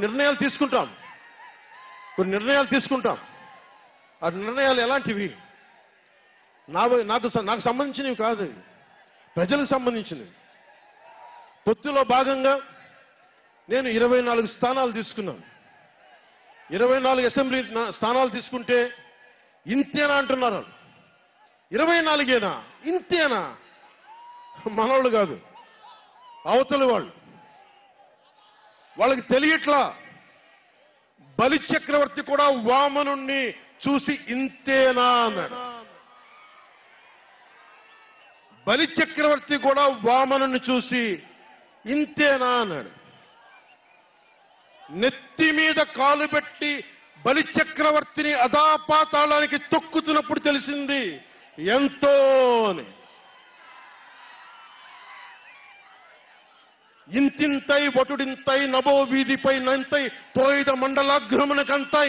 నిర్ణయాలు తీసుకుంటాం. ఆ నిర్ణయాలు ఎలాంటివి? నాకు సంబంధించినవి కాదు, ప్రజలకు సంబంధించినవి. పొత్తులో భాగంగా నేను 24 స్థానాలు తీసుకున్నాను. 24 అసెంబ్లీ స్థానాలు తీసుకుంటే ఇంతేనా అంటున్నారు. 24ఏనా? ఇంతేనా? మనోళ్ళు కాదు, అవతలి వాళ్ళకి తెలియట్లా. బలి చక్రవర్తి కూడా వామనుణ్ణి చూసి ఇంతేనా అన్నాడు. బలి చక్రవర్తి కూడా వామనుణ్ణి చూసి ఇంతేనా అన్నాడు. నెత్తి మీద కాలు పెట్టి బలి చక్రవర్తిని అధాపాతాళానికి తొక్కుతున్నప్పుడు తెలిసింది ఎంతో అని. ఇంతింతై వటుడింతై నభో వీధిపై నంతై తోయిద మండలాగ్రమణకంతై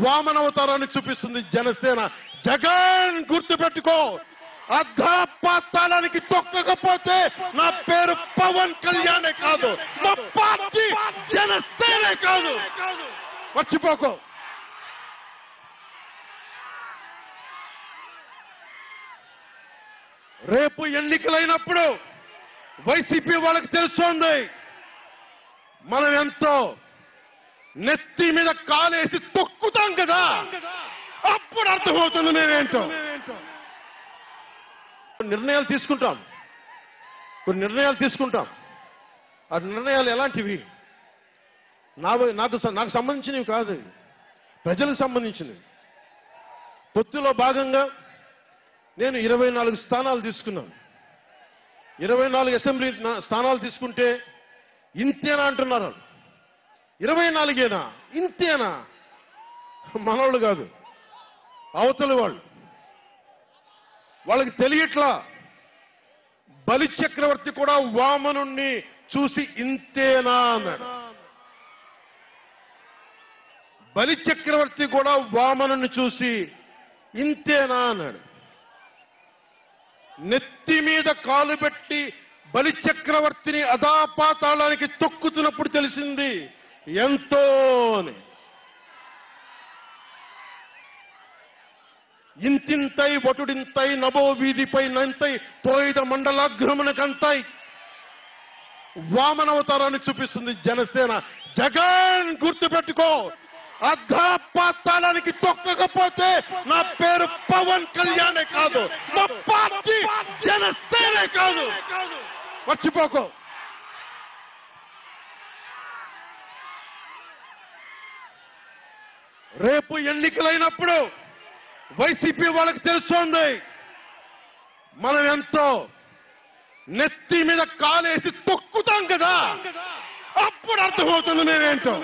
వామనవతారాన్ని చూపిస్తుంది జనసేన. జగన్ గుర్తుపెట్టుకో, అధాపాతాళానికి తొక్కకపోతే నా పేరు పవన్ కళ్యాణే కాదు, మా పార్టీ జనసేనే కాదు, మర్చిపోకో. రేపు ఎన్నికలైనప్పుడు వైసీపీ వాళ్ళకి తెలుస్తోంది మనం ఎంతో. నెత్తి మీద కాలేసి తొక్కుతాం కదా, అప్పుడు అర్థమవుతుంది నేనేంటో. నిర్ణయాలు తీసుకుంటాం. ఆ నిర్ణయాలు ఎలాంటివి? నాకు సంబంధించినవి కాదు, ప్రజలకు సంబంధించినవి. పొత్తులో భాగంగా నేను 24 స్థానాలు తీసుకున్నాను. 24 అసెంబ్లీ స్థానాలు తీసుకుంటే ఇంతేనా అంటున్నారు. 24ఏనా? ఇంతేనా? మనోళ్ళు కాదు, అవతలి వాళ్ళకి తెలియట్లా. బలి చక్రవర్తి కూడా వామనుణ్ణి చూసి ఇంతేనా అన్నాడు. బలి చక్రవర్తి కూడా వామనుణ్ణి చూసి ఇంతేనా అన్నాడు. నెత్తి మీద కాలు పెట్టి బలి చక్రవర్తిని అధాపాతాళానికి తొక్కుతున్నప్పుడు తెలిసింది ఎంతో అని. ఇంతింతై వటుడింతై నభో వీధిపై నంతై తోయిద మండలాగ్రమణకంతై వామనవతారాన్ని చూపిస్తుంది జనసేన. జగన్ గుర్తుపెట్టుకో, అధాపాతాళానికి తొక్కకపోతే నా పేరు పవన్ కళ్యాణే కాదు, మా పార్టీ జనసేనే కాదు, మర్చిపోకో. రేపు ఎన్నికలైనప్పుడు వైసీపీ వాళ్ళకి తెలుస్తోంది మనం ఎంతో. నెత్తి మీద కాలేసి తొక్కుతాం కదా, అప్పుడు అర్థమవుతుంది నేనేంటో.